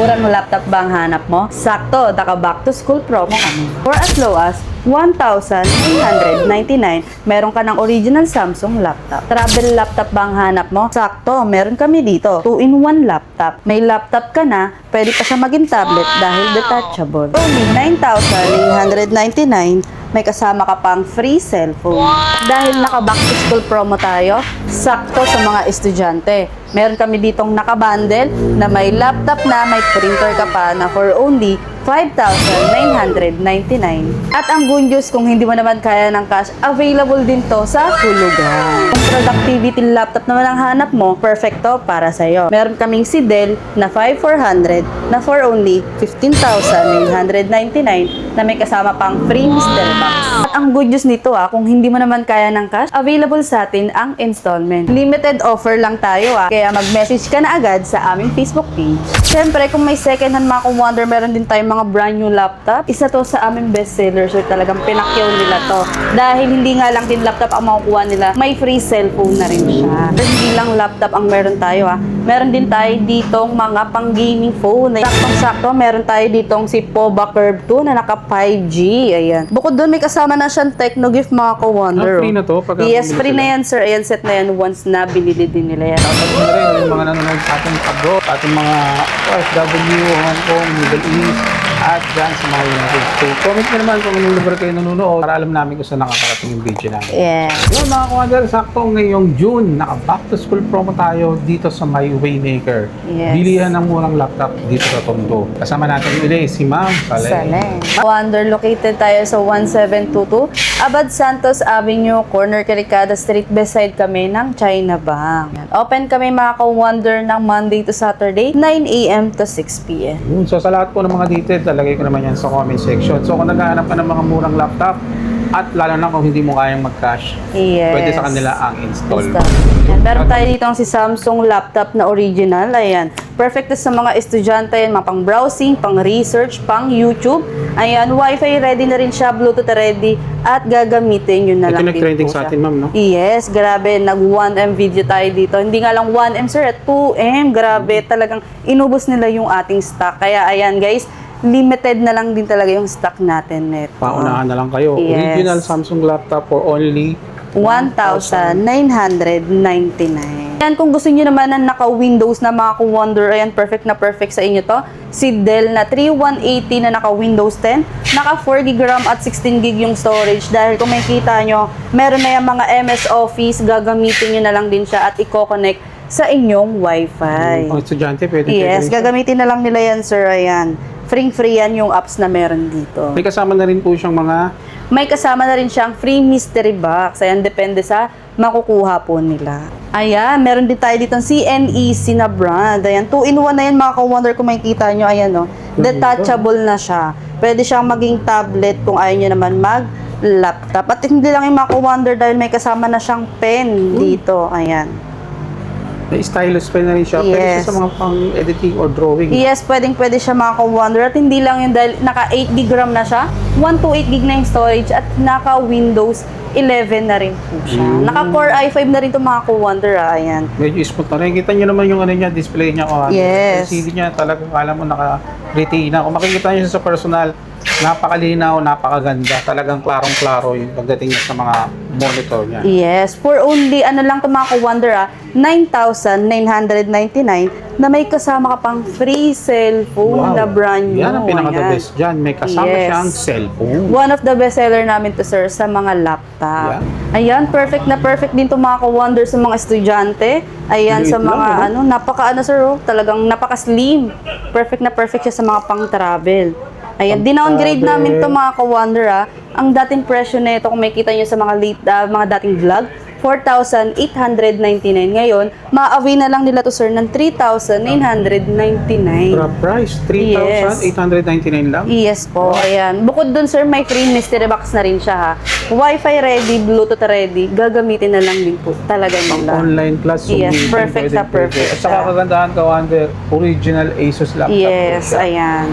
Murang laptop ba ang hanap mo? Sakto, naka back to school promo kami. For as low as 1,999, meron ka ng original Samsung laptop. Travel laptop ba ang hanap mo? Sakto, meron kami dito. 2-in-1 laptop. May laptop ka na, pwede pa siya maging tablet dahil detachable. Only 9,999, may kasama ka pang free cellphone. Dahil naka back to school promo tayo, sakto sa mga estudyante. Meron kami ditong nakabundle na may laptop na may printer ka pa na for only 5,999. At ang good news, kung hindi mo naman kaya ng cash, available din to sa hulugan. Kung productivity laptop naman ang hanap mo, perfecto para sa'yo. Meron kaming si Dell na 5400 na for only 15,999 na may kasama pang free mystery box. At ang good news nito kung hindi mo naman kaya ng cash, available sa atin ang installment. Limited offer lang tayo kaya mag-message ka na agad sa aming Facebook page. Siyempre, kung may second hand mga Wonder, meron din tayong mga brand new laptop. Isa to sa aming bestseller, so talagang pinakyaw nila to. Dahil hindi nga lang din laptop ang makukuha nila, may free cellphone na rin siya. Pero hindi lang laptop ang meron tayo Meron din tayo ditong mga pang-gaming phone. Saktong-sakto, meron tayo ditong si Poba Curve 2 na naka 5G. Ayan. Bukod doon, may kasama na siyang Techno Gift mga Wonder. Free na to? Yes, free na yan, sir. Ayan, set na yan once na binili din nila yan. Tapos na rin yung mga nanonood sa ating pag-go, sa ating mga OFW, Hong Kong, Middle East, at dyan sa mga United States. Comment nyo naman kung anong lugar kayo nanonood para alam namin kung saan nakakarating yung video namin. Yeah. Yun mga Wonder, sakto ngayong June, naka-back to school promo tayo dito sa My Waymaker. Yes. Bilihan ng murang laptop dito sa Tondo. Kasama natin ulit si Ma'am Saleh. Wonder, located tayo sa 1722 Abad Santos Avenue, corner Caricada Street, beside kami ng China Bank. Open kami mga ka-Wonder ng Monday to Saturday, 9 a.m. to 6 p.m. So sa lahat po ng mga details, talagay ko naman yan sa comment section. So kung naghahanap ka ng mga murang laptop, at lalo na kung hindi mo kayang mag-cash, Yes. pwede sa kanila ang install. Yan, meron tayo dito si Samsung laptop na original. Ayan. Perfect sa mga estudyante, yan, mga pang browsing, pang research, pang YouTube. Ayan, Wi-Fi ready na rin siya, Bluetooth ready, at gagamitin yun na Ito lang din nag-trending po sa siya. atin, ma'am, no? Yes, grabe. Nag 1M video tayo dito. Hindi nga lang 1M, sir, at 2M. Grabe, talagang inubos nila yung ating stock. Kaya ayan, guys, limited na lang din talaga yung stock natin neto. Paunahan na lang kayo. Yes. Original Samsung laptop for only 1,999. Yan, kung gusto niyo naman ng naka-Windows na mga Wonder, ayan, perfect na perfect sa inyo to. Si Dell na 3180 na naka-Windows 10, naka 4GB RAM at 16GB yung storage. Dahil kung makikita nyo, meron na yung mga MS Office, gagamitin nyo na lang din siya at i-connect sa inyong Wi-Fi. Pang estudyante, pwede. Yes, gagamitin na lang nila yan, sir. Ayan. Free yan yung apps na meron dito. May kasama na rin po siyang mga May kasama na rin siyang free mystery box. Ayan, depende sa makukuha po nila. Ayan, meron din tayo dito CNEC na brand. Ayan, 2-in-1 na yan mga ka-Wonder kung makikita nyo. Ayan, detachable na siya. Pwede siyang maging tablet kung ayaw nyo naman mag-laptop. At hindi lang yung mga ka-Wonder dahil may kasama na siyang pen dito. Ayan. may stylus pen na rin siya. Pwede siya Yes. sa mga pang-editing or drawing. Yes, pwede siya mga ka-Wonder. At hindi lang yun dahil naka 8GB RAM na siya. 128GB na yung storage at naka Windows 11 na rin po siya. Naka Core i5 na rin itong mga ka-Wonder. Ayan. Medyo smooth na rin. Kita nyo naman yung ano niya, display niya. Yes. LCD niya talagang alam mo naka-retina. Kung makikita nyo siya sa personal, napakalinaw, napakaganda. Talagang klarong-klaro yung pagdating niya sa mga monitor niya. Yes, for only, ano lang ito mga ka-Wonder 9,999 na may kasama ka pang free cellphone na brand new. Yan ang pinaka-the Ayan. best dyan. May kasama Yes. siyang cellphone. One of the best seller namin to, sir, sa mga laptop. Ayan, perfect na perfect din to mga ka-Wonder sa mga estudyante. Ayan, sa Liit lang, mga sir, talagang napaka-slim. Perfect na perfect siya sa mga pang-travel. Ayan, dinowngrade namin to mga ka-Wonder Ang dating presyo nito, kung makikita nyo sa mga dating vlog, 4,899. Ngayon, ma-away na lang nila to, sir, ng 3,999. Price, 3,899 lang. Yes po, ayan. Bukod dun, sir, may free mystery box na rin siya Wi-Fi ready, Bluetooth ready, gagamitin na lang din po talaga nila. Online class. Yes, meeting, perfect na perfect At saka siya. kagandahan ka, Wonder, original Asus laptop. Yes, po siya. ayan.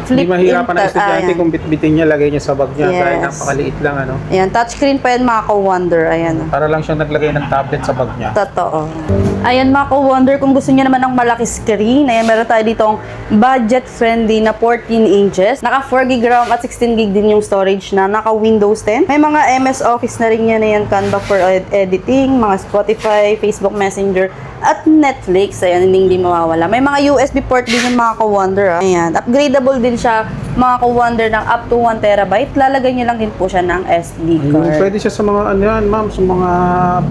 Hindi mahirapan ang in- estudyante ayan. kung bitbitin niya, lagay niya sa bag niya. Dahil Yes. napakaliit lang, ano. Ayan, touchscreen pa yan mga ka-wonder. Ayan. Para lang siyang naglagay ng tablet sa bag niya. Totoo. Ayan mga ka-wonder, kung gusto niyo naman ng malaki screen, ayan, meron tayo ditong budget-friendly na 14 inches. Naka 4GB RAM at 16GB din yung storage na. Naka Windows 10. May mga MS Office na rin yan. Ayan, Canva for editing, mga Spotify, Facebook Messenger, at Netflix. Ayan, hindi mawawala. May mga USB port din yung mga ka-wonder. Ayan, upgradable din siya mga ka-wonder ng up to 1TB. Lalagay niyo lang din po siya ng SD card. Pwede siya sa mga, ano yan, ma'am, sa mga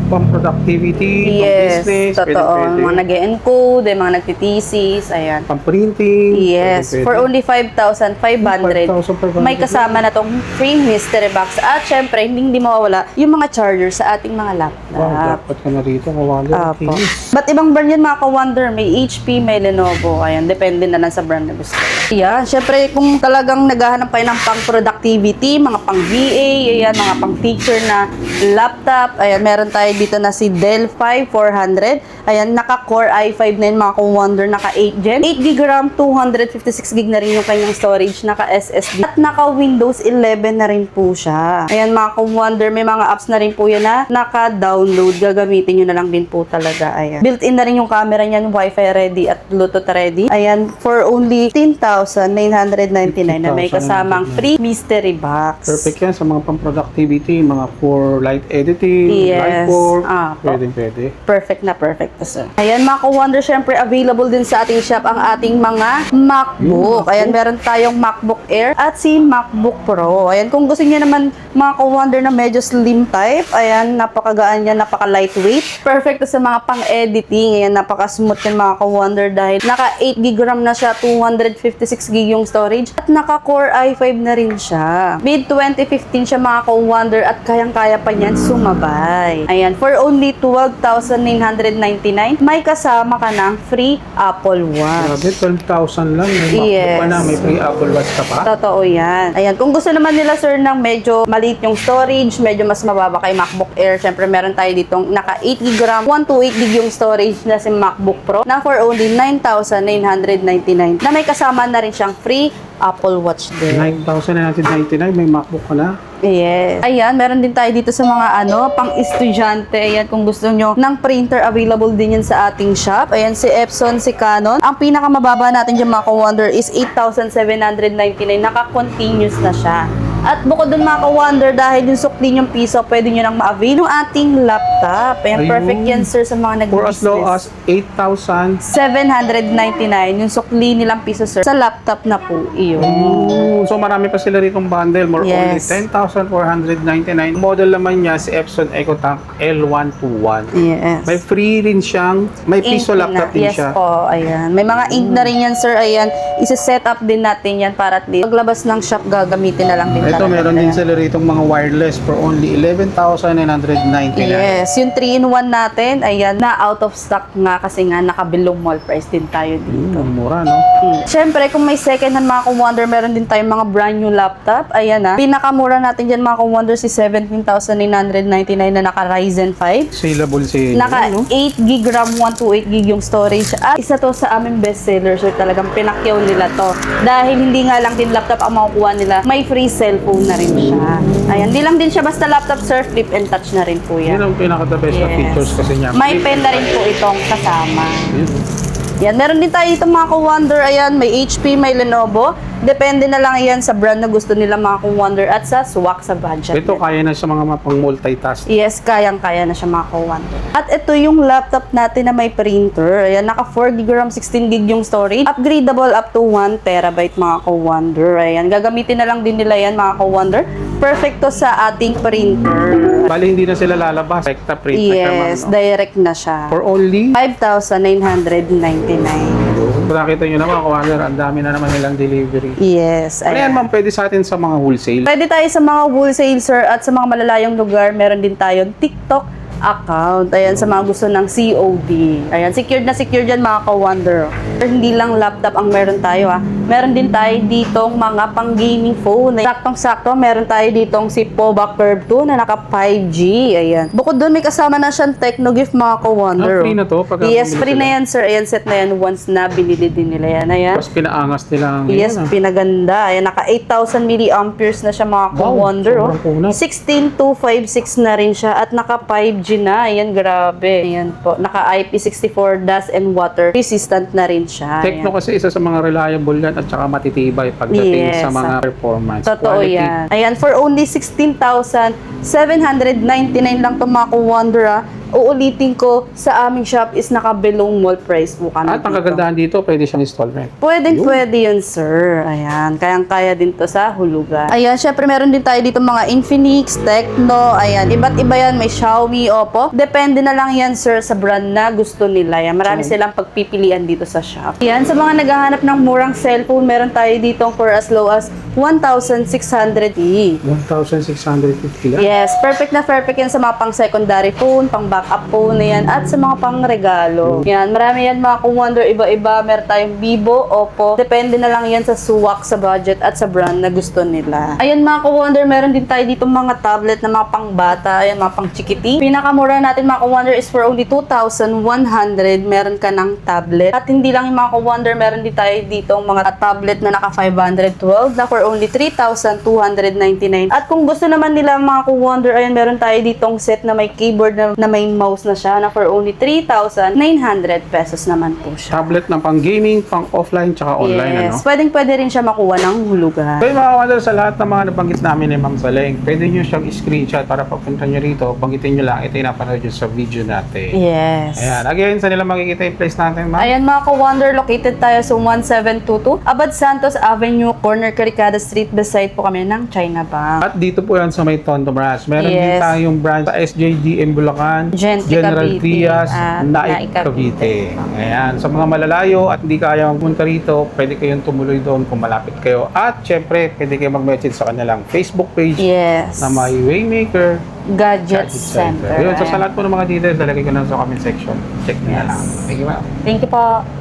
pang-productivity, Yes, pang-business, totoo. pwede. Mga nag-encode, mga nagtitisis, ayan. Pang-printing, Yes, pwede. for only 5,500. 5,500. May kasama na tong free mystery box. At syempre, hindi mawawala yung mga charger sa ating mga laptop. Wow, dapat ka na rito, kawali. Apo. But ibang brand yan mga ka-wonder. May HP, may Lenovo. Ayan, depende na lang sa brand na gusto. Ayan, syempre kung talagang naghahanap kayo ng pang-productivity, mga pang-VA, ayan, mga pang-teacher na laptop. Ayan, meron tayo dito na si Dell 5400. Ayan, naka-Core i5 na yun mga ka-wonder. Naka 8 Gen. 8GB RAM, 256GB na rin yung kanyang storage. Naka-SSD. At naka-Windows 11 na rin po siya. Ayan mga ka-wonder, may mga apps na rin po yan na naka-download. Gagamitin nyo na lang din po talaga. Ayan. Built-in na rin yung camera niyan, Wi-Fi ready at Bluetooth ready. Ayan, for only 10,999 na may kasamang free mystery box. Perfect yan sa mga pang-productivity, mga for light editing, light Yes. work. Apo. Pwede. Perfect na perfect to, sir. Ayan mga ka-wonder, syempre available din sa ating shop ang ating mga MacBook. Ayan, meron tayong MacBook Air at si MacBook Pro. Ayan, kung gusto niyo naman mga ka-wonder na medyo slim type, ayan, napakagaan yan, napaka-lightweight. Perfect to sa mga pang-editing. Ayan, napaka-smooth yan mga ka-wonder dahil naka 8GB RAM na siya, 256GB yung storage at naka Core i5 na rin siya. Mid 2015 siya mga ka-wonder at kayang-kaya pa niyan sumabay. Ayan, for only 12,999, may kasama ka ng free Apple Watch. Grabe, 12,000 lang. May MacBook pa na, may free Apple Watch ka pa. Totoo yan. Ayan, kung gusto naman nila sir ng medyo maliit yung storage, medyo mas mababa kay MacBook Air, syempre meron tayo ditong naka 8GB RAM, 128GB yung storage na si MacBook Pro na for only 9,999 na may kasama na rin siyang free Apple Watch din. 9,999, may MacBook ka na. Yes. Ayan, meron din tayo dito sa mga pang-estudyante. Ayan, kung gusto nyo ng printer, available din yan sa ating shop. Ayan, si Epson, si Canon. Ang pinakamababa natin dyan mga ka-wonder is 8,799. Naka-continuous na siya. At bukod dun mga ka-wonder, dahil yung sukli yung piso, pwede nyo nang ma-avail yung ating laptop. Ayan, Ayun. perfect yan sir sa mga For as low nag-business. as 8,000. 799 yung sukli nilang piso sir. Sa laptop na po iyon. So marami pa sila rito bundle. More Yes. only 10,499. Model naman niya si Epson EcoTank L121. Yes. May free rin siyang, may piso Ink laptop na. din Yes siya. po, ayan. May mga ink na rin yan, sir. Ayan, isa-set up din natin yan para at least paglabas ng shop, gagamitin na lang din Ito, talaga meron nila din yan. sila rito mga wireless for only 11,999. Yes, yung 3-in-1 natin, ayan, na out of stock nga kasi nga naka-below mall price din tayo dito. Mura, no? Siyempre, kung may second hand mga ka-wonder, meron din tayong mga brand new laptop. Ayan na. Pinakamura natin dyan mga ka-wonder si 17,999 na naka Ryzen 5. Saleable si Naka no? 8GB RAM, 128GB yung storage. At isa to sa aming bestseller, so talagang pinakyaw nila to. Dahil hindi nga lang din laptop ang makukuha nila, may free cellphone na rin siya. Ayan, di lang din siya basta laptop, sir, flip and touch na rin po Yun yan. ang pinaka-the best na Yes. features kasi niya. May pen na rin po itong kasama. Yun. Yan, meron din tayo dito mga ka-wonder. Ayan, may HP, may Lenovo. Depende na lang yan sa brand na gusto nila mga ka-wonder at sa swak sa budget. Ito kaya na sa mga pang multitask. Yes, kayang-kaya na siya mga ka-wonder. At ito yung laptop natin na may printer. Ayan, naka 4GB RAM, 16GB yung storage. Upgradable up to 1TB mga ka-wonder. Ayan, gagamitin na lang din nila yan mga ka-wonder. Perfecto sa ating printer. Bali, hindi na sila lalabas. Rekta print na siya, ma'am, Yes, no? direct na siya. For only 5,999. kung nakita nyo naman, kawander, ang dami na naman nilang delivery. Yes, Ano yan, ma'am, pwede sa atin sa mga wholesale? Pwede tayo sa mga wholesale, sir, at sa mga malalayong lugar, meron din tayong TikTok account. Ayan, sa mga gusto ng COD. Ayan, secured na secured yan mga ka-wonder. Hindi lang laptop ang meron tayo Meron din tayo ditong mga pang-gaming phone. Saktong-sakto, meron tayo ditong si POVA Curve 2 na naka 5G. Ayan. Bukod doon, may kasama na siyang Technogift mga ka-wonder. Free na to? Yes, free na yan, sir. Ayan, set na yan once na binili din nila yan. Ayan. Tapos pinaangas nila ang Yes, pinaganda. Ayan, naka 8,000 milliamperes na siya mga ka-wonder. sobrang kunat. 16256 na rin siya at naka 5G na. Ayan, grabe. Ayan po. Naka IP64 dust and water resistant na rin siya. Tecno Ayan. kasi isa sa mga reliable yan at saka matitibay pagdating Yes. sa mga performance. Totoo Quality. yan. Ayan, for only 16,799 lang itong mga ka-wonder Uulitin ko, sa aming shop is naka below mall price po kami At ang kagandahan dito, pwede siyang installment. Pwede yun, sir. Ayan, kayang-kaya din to sa hulugan. Ayan, syempre meron din tayo dito mga Infinix, Tecno, ayan, iba't iba yan. May Xiaomi, Oppo. Depende na lang yan, sir, sa brand na gusto nila. Yan, marami silang pagpipilian dito sa shop. Ayan, sa mga naghahanap ng murang cellphone, meron tayo dito for as low as 1,600 1,650 lang. Yes, perfect na perfect yan sa mga pang secondary phone, pang backup phone na yan, at sa mga pang regalo. Yan, marami yan mga ka-wonder, iba-iba. Meron tayong Vivo, Oppo. Depende na lang yan sa suwak, sa budget, at sa brand na gusto nila. Ayan mga ka-wonder, meron din tayo dito mga tablet na mga pang bata, ayan, mga pang chikiti. Pinakamura natin mga ka-wonder is for only 2,100. Meron ka ng tablet. At hindi lang yung mga ka-wonder, meron din tayo dito mga tablet na naka 512 na for only 3,299. At kung gusto naman nila mga ka-wonder, ayan, meron tayo ditong set na may keyboard na may mouse na siya na for only 3,900 pesos naman po siya. Tablet na pang gaming, pang offline, tsaka online, Yes, ano? pwede rin siya makuha ng hulugan. Kaya mga kawander, sa lahat ng mga nabanggit namin ni Ma'am Saleng, pwede nyo siyang screenshot para pagpunta nyo rito, banggitin nyo lang, ito yung napanood nyo sa video natin. Yes. Ayan, again, sa nila makikita yung place natin, Ma'am? Ayan mga ka-wonder, located tayo sa 1722 Abad Santos Avenue, corner Caricada Street, beside po kami ng China Bank. At dito po yan sa may Tondo branch. Meron din Yes. tayong branch sa SJDM Bulacan, Gentry General Cavite, Trias, at Naik Naik Cavite. Ayan, sa mga malalayo at hindi kaya magpunta rito, pwede kayong tumuloy doon kung malapit kayo. At syempre, pwede kayong mag-message sa kanilang Facebook page Yes. na may Waymaker Gadget Gadget Center. Ayun, so sa Ayan. lahat po ng mga details, lalagay ko na sa comment section. Check nyo na Yes. lang. Thank you, ma'am. Thank you po.